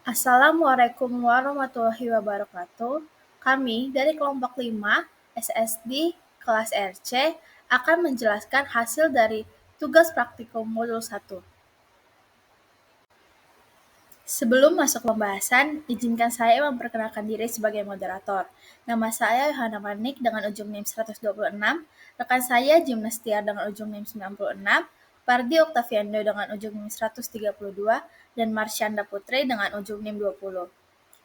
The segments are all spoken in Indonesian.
Assalamualaikum warahmatullahi wabarakatuh. Kami dari kelompok 5 SSD kelas RC akan menjelaskan hasil dari tugas praktikum modul 1. Sebelum masuk pembahasan, izinkan saya memperkenalkan diri sebagai moderator. Nama saya Yohana Manik dengan ujung NIM 126, rekan saya Gimnastiar dengan ujung NIM 96, Pardi Oktaviando dengan ujung NIM 132, dan Marsyanda Putri dengan ujung NIM 20.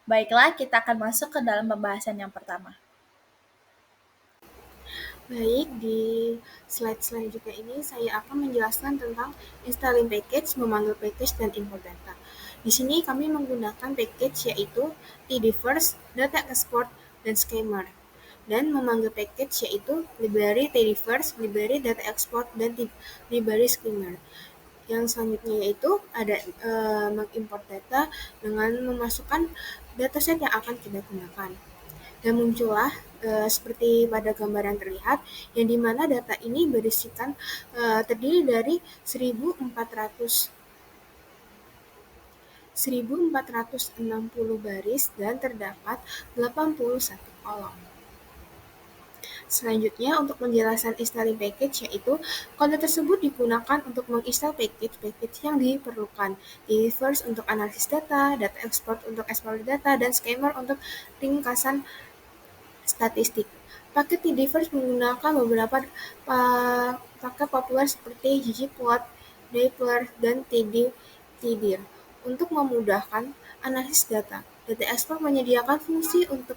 Baiklah, kita akan masuk ke dalam pembahasan yang pertama. Baik, di slide selanjutnya ini saya akan menjelaskan tentang installing package, memanggil package, dan import data. Di sini kami menggunakan package yaitu tdFirst, data export, dan schema. Dan memanggil package yaitu library tdFirst, library data export, dan library schema. Yang selanjutnya yaitu ada mengimport data dengan memasukkan dataset yang akan kita gunakan. Dan muncullah seperti pada gambar yang terlihat, yang dimana data ini berisikan terdiri dari 1460 baris dan terdapat 81 kolom. Selanjutnya, untuk penjelasan installing package, yaitu kode tersebut digunakan untuk menginstal package yang diperlukan. tdFirst untuk analisis data, data export untuk ekspor data, dan schema untuk ringkasan statistik. Paket tdFirst menggunakan beberapa paket populer seperti ggplot, dplyr, dan tdir untuk memudahkan analisis data. Data export menyediakan fungsi untuk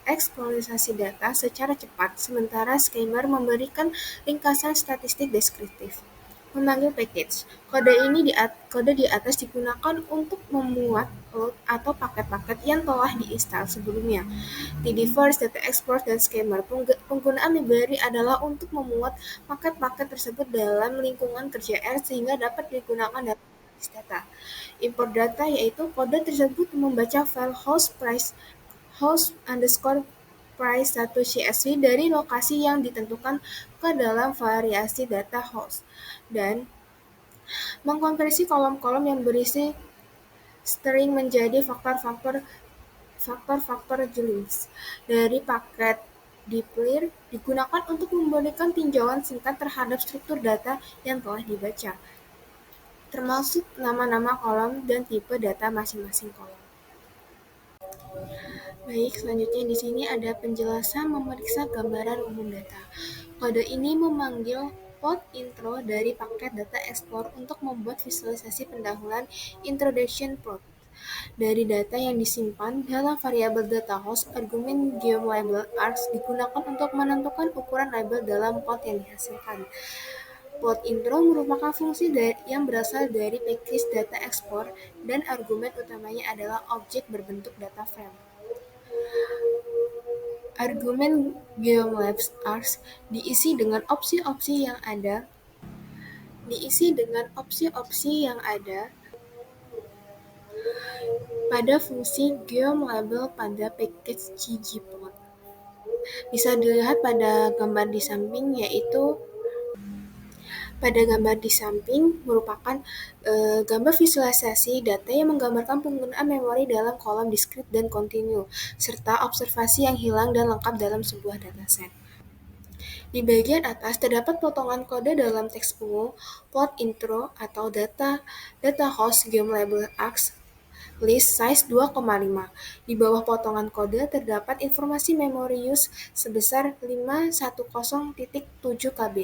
eksploitasi data secara cepat, sementara schema memberikan ringkasan statistik deskriptif. Memanggil package. Kode di atas digunakan untuk memuat load atau paket-paket yang telah diinstal sebelumnya. tdFirst, data export, dan schema. Penggunaan library adalah untuk memuat paket-paket tersebut dalam lingkungan kerja R sehingga dapat digunakan dalam analisis data. Import data yaitu kode tersebut membaca file host_price1.csv dari lokasi yang ditentukan ke dalam variasi data host dan mengkonversi kolom-kolom yang berisi string menjadi faktor-faktor jenis. Dari paket dplyr digunakan untuk memberikan tinjauan singkat terhadap struktur data yang telah dibaca, termasuk nama-nama kolom dan tipe data masing-masing kolom. Baik, selanjutnya di sini ada penjelasan memeriksa gambaran umum data. Kode ini memanggil plot intro dari paket data export untuk membuat visualisasi pendahuluan introduction plot. Dari data yang disimpan dalam variabel data host, argumen geomLabel args digunakan untuk menentukan ukuran label dalam plot yang dihasilkan. Plot intro merupakan fungsi yang berasal dari package data export dan argumen utamanya adalah objek berbentuk data frame. Argumen geomLabel args diisi dengan opsi-opsi yang ada pada fungsi geomLabel pada package ggplot. Bisa dilihat pada gambar di samping, yaitu pada gambar di samping merupakan gambar visualisasi data yang menggambarkan penggunaan memori dalam kolom discrete dan continue, serta observasi yang hilang dan lengkap dalam sebuah dataset. Di bagian atas terdapat potongan kode dalam teks ungu, plot intro atau data host geomLabel args list size 2,5. Di bawah potongan kode terdapat informasi memory use sebesar 510.7 KB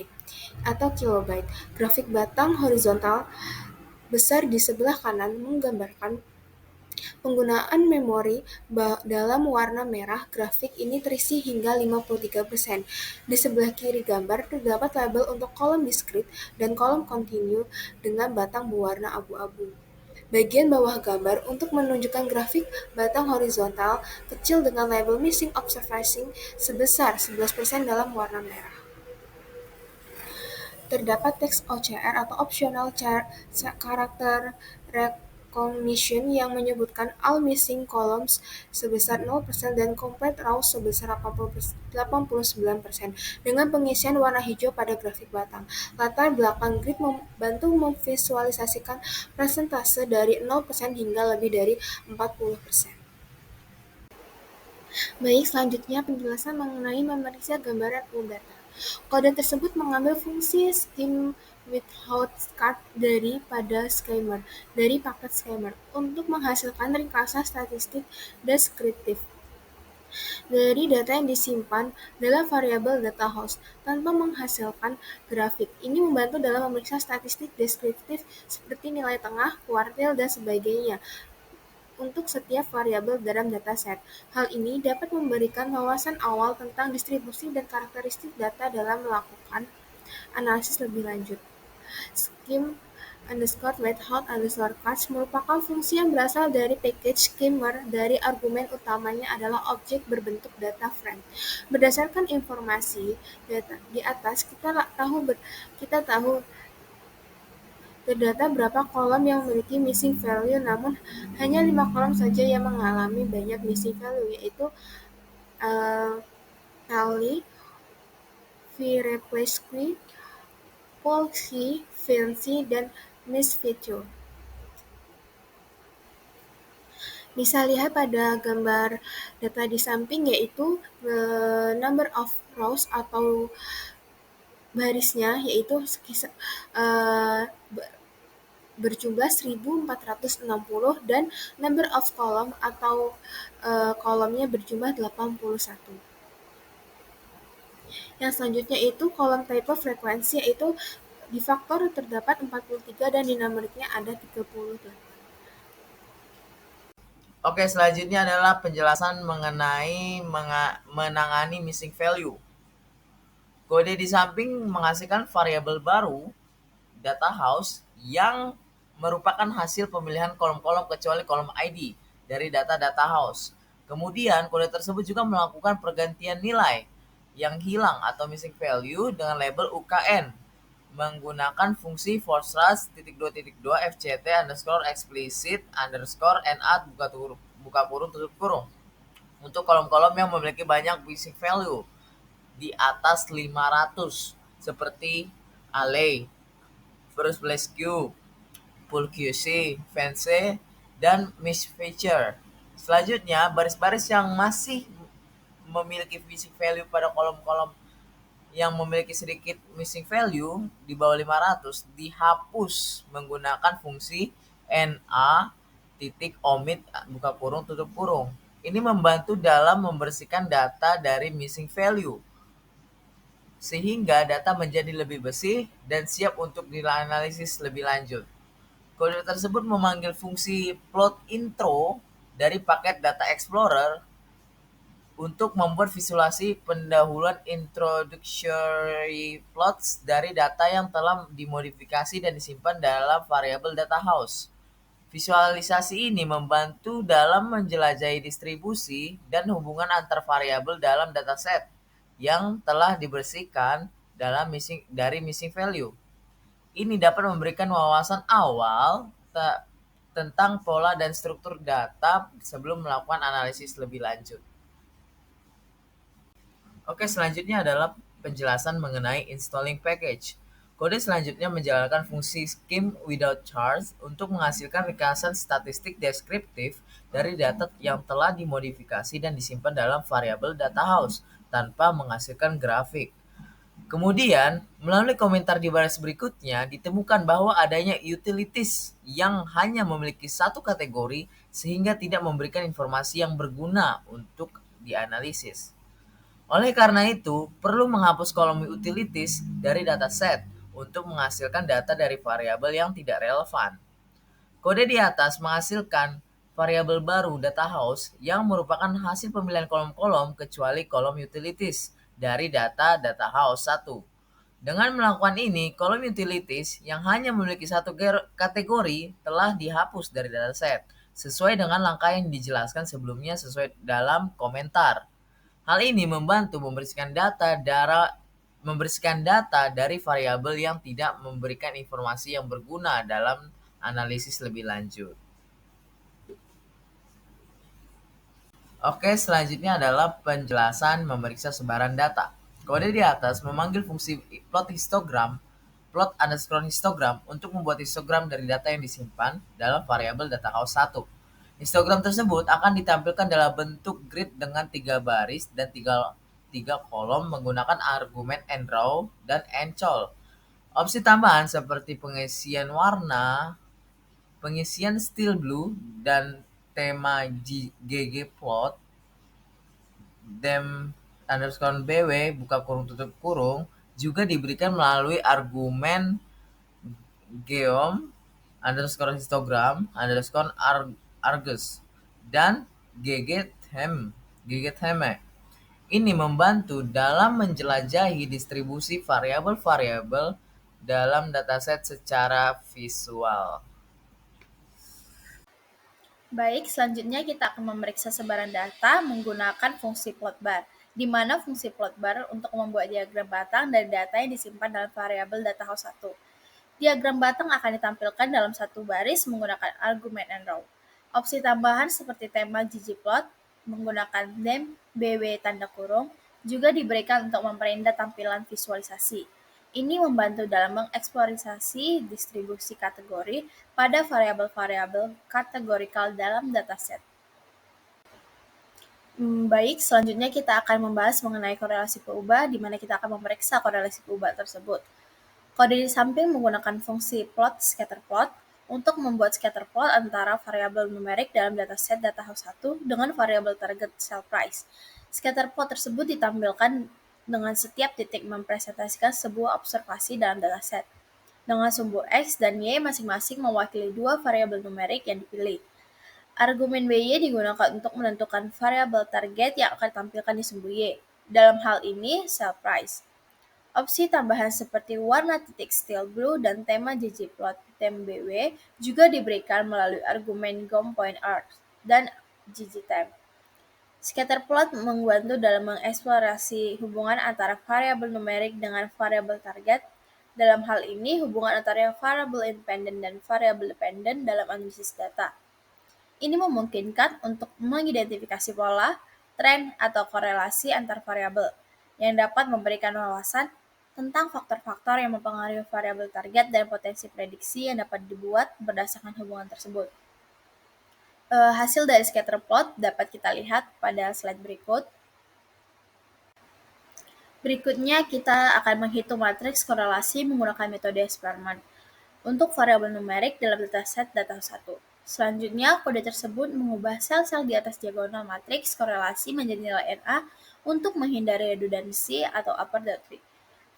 atau kilobyte. Grafik batang horizontal besar di sebelah kanan menggambarkan penggunaan memori dalam warna merah. Grafik ini terisi hingga 53%. Di sebelah kiri gambar terdapat label untuk kolom discrete dan kolom continue dengan batang berwarna abu-abu. Bagian bawah gambar untuk menunjukkan grafik batang horizontal kecil dengan label missing observation sebesar 11% dalam warna merah. Terdapat teks OCR atau optional character commission yang menyebutkan all missing columns sebesar 0% dan complete rows sebesar 89% dengan pengisian warna hijau pada grafik batang. Latar belakang grid membantu memvisualisasikan persentase dari 0% hingga lebih dari 40%. Baik, selanjutnya penjelasan mengenai memeriksa gambaran umum data. Kode tersebut mengambil fungsi scheme without card dari paket schemer untuk menghasilkan ringkasan statistik deskriptif dari data yang disimpan dalam variabel data host tanpa menghasilkan grafik. Ini membantu dalam memeriksa statistik deskriptif seperti nilai tengah, kuartil, dan sebagainya untuk setiap variabel dalam dataset. Hal ini dapat memberikan wawasan awal tentang distribusi dan karakteristik data dalam melakukan analisis lebih lanjut. Scheme_without_cards merupakan fungsi yang berasal dari package schemer dari argumen utamanya adalah objek berbentuk data frame. Berdasarkan informasi data di atas, kita tahu terdata berapa kolom yang memiliki missing value, namun hanya 5 kolom saja yang mengalami banyak missing value, yaitu tally, v-replace-q, polsky, fancy, dan misfeature. Bisa lihat pada gambar data di samping, yaitu number of rows atau barisnya, yaitu berjumlah 1460 dan number of column atau kolomnya berjumlah 81. Yang selanjutnya itu kolom type frekuensi, yaitu di faktor terdapat 43 dan di numeriknya ada 38. Oke, selanjutnya adalah penjelasan mengenai menangani missing value. Kode di samping menghasilkan variabel baru, data house, yang merupakan hasil pemilihan kolom-kolom kecuali kolom ID dari data house. Kemudian, kode tersebut juga melakukan pergantian nilai yang hilang atau missing value dengan label UKN menggunakan fungsi forStrass.2.2 fct underscore explicit underscore NA buka kurung tutup kurung untuk kolom-kolom yang memiliki banyak missing value di atas 500 seperti array, first place queue, full QC, fancy, dan misfeature. Selanjutnya, baris-baris yang masih memiliki missing value pada kolom-kolom yang memiliki sedikit missing value di bawah 500 dihapus menggunakan fungsi na.omit buka kurung tutup kurung. Ini membantu dalam membersihkan data dari missing value sehingga data menjadi lebih bersih dan siap untuk dianalisis lebih lanjut. Kode tersebut memanggil fungsi plot intro dari paket Data Explorer untuk membuat visualisasi pendahuluan introductory plots dari data yang telah dimodifikasi dan disimpan dalam variabel data house. Visualisasi ini membantu dalam menjelajahi distribusi dan hubungan antar variabel dalam dataset yang telah dibersihkan dari missing value. Ini dapat memberikan wawasan awal tentang pola dan struktur data sebelum melakukan analisis lebih lanjut. Oke, selanjutnya adalah penjelasan mengenai installing package. Kode selanjutnya menjalankan fungsi scheme without charge untuk menghasilkan ringkasan statistik deskriptif dari data yang telah dimodifikasi dan disimpan dalam variabel data house tanpa menghasilkan grafik. Kemudian, melalui komentar di baris berikutnya, ditemukan bahwa adanya utilities yang hanya memiliki satu kategori sehingga tidak memberikan informasi yang berguna untuk dianalisis. Oleh karena itu, perlu menghapus kolom utilities dari dataset untuk menghasilkan data dari variabel yang tidak relevan. Kode di atas menghasilkan variabel baru data house yang merupakan hasil pemilihan kolom-kolom kecuali kolom utilities dari data house 1. Dengan melakukan ini, kolom utilities yang hanya memiliki satu kategori telah dihapus dari dataset sesuai dengan langkah yang dijelaskan sebelumnya sesuai dalam komentar. Hal ini membantu membersihkan data dari variabel yang tidak memberikan informasi yang berguna dalam analisis lebih lanjut. Oke, selanjutnya adalah penjelasan memeriksa sebaran data. Kode di atas memanggil fungsi plot histogram, plot underscore histogram untuk membuat histogram dari data yang disimpan dalam variabel data house 1. Histogram tersebut akan ditampilkan dalam bentuk grid dengan 3 baris dan tiga kolom menggunakan argumen endraw dan encol. Opsi tambahan seperti pengisian warna, pengisian steel blue, dan tema ggplot dem underscore bw buka kurung tutup kurung juga diberikan melalui argumen geom underscore histogram underscore argus dan ggtheme. Ini membantu dalam menjelajahi distribusi variabel-variabel dalam dataset secara visual. Baik, selanjutnya kita akan memeriksa sebaran data menggunakan fungsi plot bar, di mana fungsi plot bar untuk membuat diagram batang dari data yang disimpan dalam variabel data house 1. Diagram batang akan ditampilkan dalam satu baris menggunakan argumen and row. Opsi tambahan seperti tema ggplot menggunakan dem bw tanda kurung juga diberikan untuk memperindah tampilan visualisasi. Ini membantu dalam mengeksplorasi distribusi kategori pada variabel-variabel kategorikal dalam dataset. Baik, selanjutnya kita akan membahas mengenai korelasi peubah, di mana kita akan memeriksa korelasi peubah tersebut. Kode di samping menggunakan fungsi plot scatter plot untuk membuat scatter plot antara variabel numerik dalam dataset data house 1 dengan variabel target sell price. Scatter plot tersebut ditampilkan dengan setiap titik mempresentasikan sebuah observasi dalam dataset, dengan sumbu X dan Y masing-masing mewakili dua variabel numerik yang dipilih. Argumen BY digunakan untuk menentukan variabel target yang akan ditampilkan di sumbu Y. Dalam hal ini, sell price. Opsi tambahan seperti warna titik steel blue dan tema ggplot tem.bw juga diberikan melalui argumen gom.art dan ggtem. Scatterplot membantu dalam mengeksplorasi hubungan antara variabel numerik dengan variabel target. Dalam hal ini, hubungan antara variabel independen dan variabel dependen dalam analisis data. Ini memungkinkan untuk mengidentifikasi pola, tren, atau korelasi antar variabel yang dapat memberikan wawasan tentang faktor-faktor yang mempengaruhi variabel target dan potensi prediksi yang dapat dibuat berdasarkan hubungan tersebut. Hasil dari scatter plot dapat kita lihat pada slide berikut. Berikutnya kita akan menghitung matriks korelasi menggunakan metode Spearman untuk variabel numerik dalam dataset data 1. Selanjutnya, kode tersebut mengubah sel-sel di atas diagonal matriks korelasi menjadi nilai NA untuk menghindari redundansi atau upper data.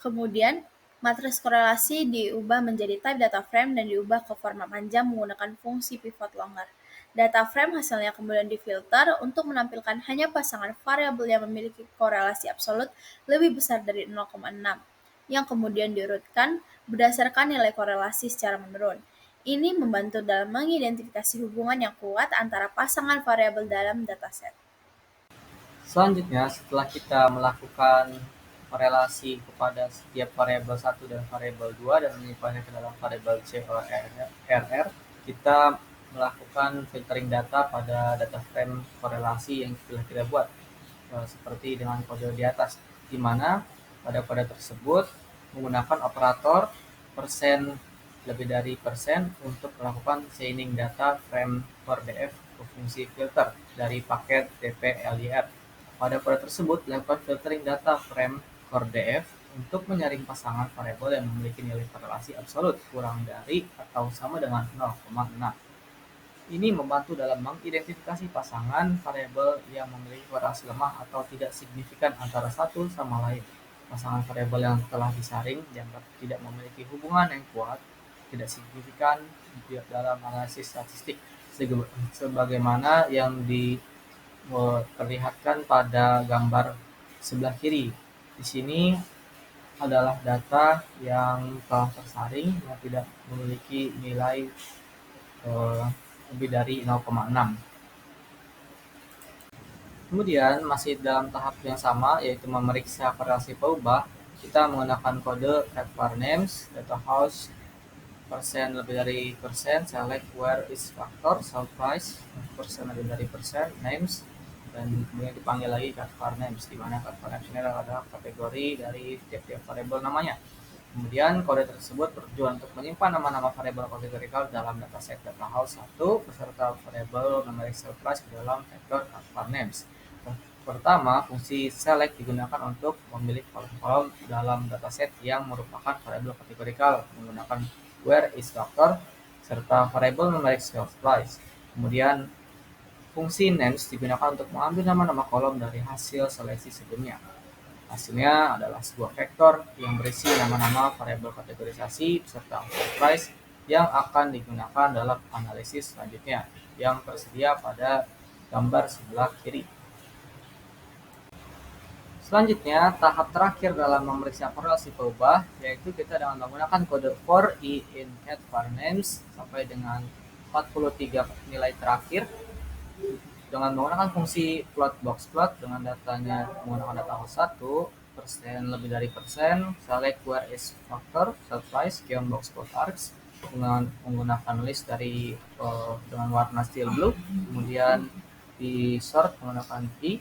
Kemudian, matriks korelasi diubah menjadi type data frame dan diubah ke format panjang menggunakan fungsi pivot longer. Data frame hasilnya kemudian difilter untuk menampilkan hanya pasangan variabel yang memiliki korelasi absolut lebih besar dari 0,6, yang kemudian diurutkan berdasarkan nilai korelasi secara menurun. Ini membantu dalam mengidentifikasi hubungan yang kuat antara pasangan variabel dalam dataset. Selanjutnya, setelah kita melakukan korelasi kepada setiap variabel 1 dan variabel 2 dan menyimpannya ke dalam variabel C or RR, kita melakukan filtering data pada data frame korelasi yang telah kita buat, seperti dengan kode di atas, di mana pada kode tersebut menggunakan operator persen lebih dari persen untuk melakukan chaining data frame for df ke fungsi filter dari paket dplyr. Pada kode tersebut dilakukan filtering data frame for df untuk menyaring pasangan variabel yang memiliki nilai korelasi absolut kurang dari atau sama dengan 0,6. Ini membantu dalam mengidentifikasi pasangan variabel yang memiliki korelasi lemah atau tidak signifikan antara satu sama lain. Pasangan variabel yang telah disaring dianggap tidak memiliki hubungan yang kuat, tidak signifikan dalam analisis statistik, sebagaimana yang diperlihatkan pada gambar sebelah kiri. Di sini adalah data yang telah tersaring yang tidak memiliki nilai lebih dari 0,6. Kemudian masih dalam tahap yang sama, yaitu memeriksa korelasi peubah, kita menggunakan kode var names data house persen lebih dari persen, select where is factor, sell price persen lebih dari persen, names dan kemudian dipanggil lagi card var names, di mana card var names ini adalah kategori dari tiap-tiap variabel namanya. Kemudian kode tersebut bertujuan untuk menyimpan nama-nama variabel kategorikal dalam dataset data house 1 beserta variabel numeric cell price ke dalam vektor card var names. Pertama, fungsi select digunakan untuk memilih kolom-kolom dalam dataset yang merupakan variabel kategorikal menggunakan where is factor serta variabel numeric cell price. Kemudian fungsi names digunakan untuk mengambil nama-nama kolom dari hasil seleksi sebelumnya. Hasilnya adalah sebuah vektor yang berisi nama-nama variabel kategorisasi beserta price yang akan digunakan dalam analisis selanjutnya yang tersedia pada gambar sebelah kiri. Selanjutnya, tahap terakhir dalam memeriksa korelasi perubahan yaitu kita dengan menggunakan kode for i in add var names sampai dengan 43 nilai terakhir dengan menggunakan fungsi plot box plot dengan datanya menggunakan data host 1 persen lebih dari persen, select where is factor, set price, geom box plot arcs dengan menggunakan list dari dengan warna steel blue, kemudian di sort menggunakan i,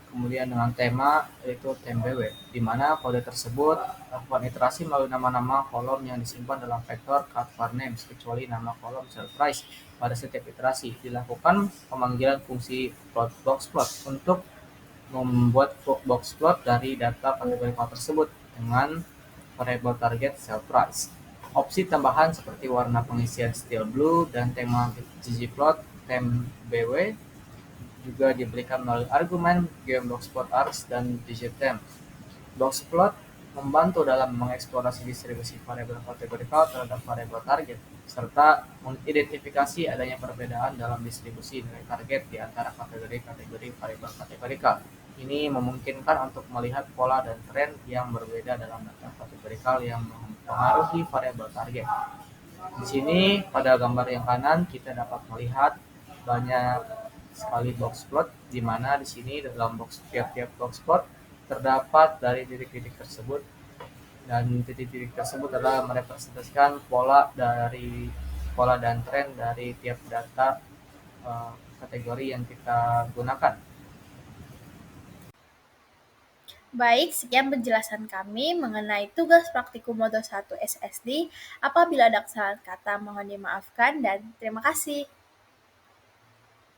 kemudian dengan tema yaitu TMBW, di mana kode tersebut lakukan iterasi melalui nama-nama kolom yang disimpan dalam vektor card var names kecuali nama kolom cell price. Pada setiap iterasi dilakukan pemanggilan fungsi plot box plot untuk membuat box plot dari data kategori file tersebut dengan variabel target cell price. Opsi tambahan seperti warna pengisian steel blue dan tema ggplot TMBW juga diberikan melalui argumen geomboxplot arcs dan digittemp. Boxplot membantu dalam mengeksplorasi distribusi variabel kategorikal terhadap variabel target, serta mengidentifikasi adanya perbedaan dalam distribusi nilai target di antara kategori-kategori variabel kategorikal. Ini memungkinkan untuk melihat pola dan tren yang berbeda dalam data kategorikal yang mempengaruhi variabel target. Di sini pada gambar yang kanan kita dapat melihat banyak sekali box plot, di mana di sini dalam tiap-tiap box plot terdapat dari titik-titik tersebut, dan titik-titik tersebut adalah merepresentasikan pola dan tren dari tiap data kategori yang kita gunakan. Baik, sekian penjelasan kami mengenai tugas praktikum modul 1 SSD. Apabila ada kesalahan kata mohon dimaafkan dan terima kasih.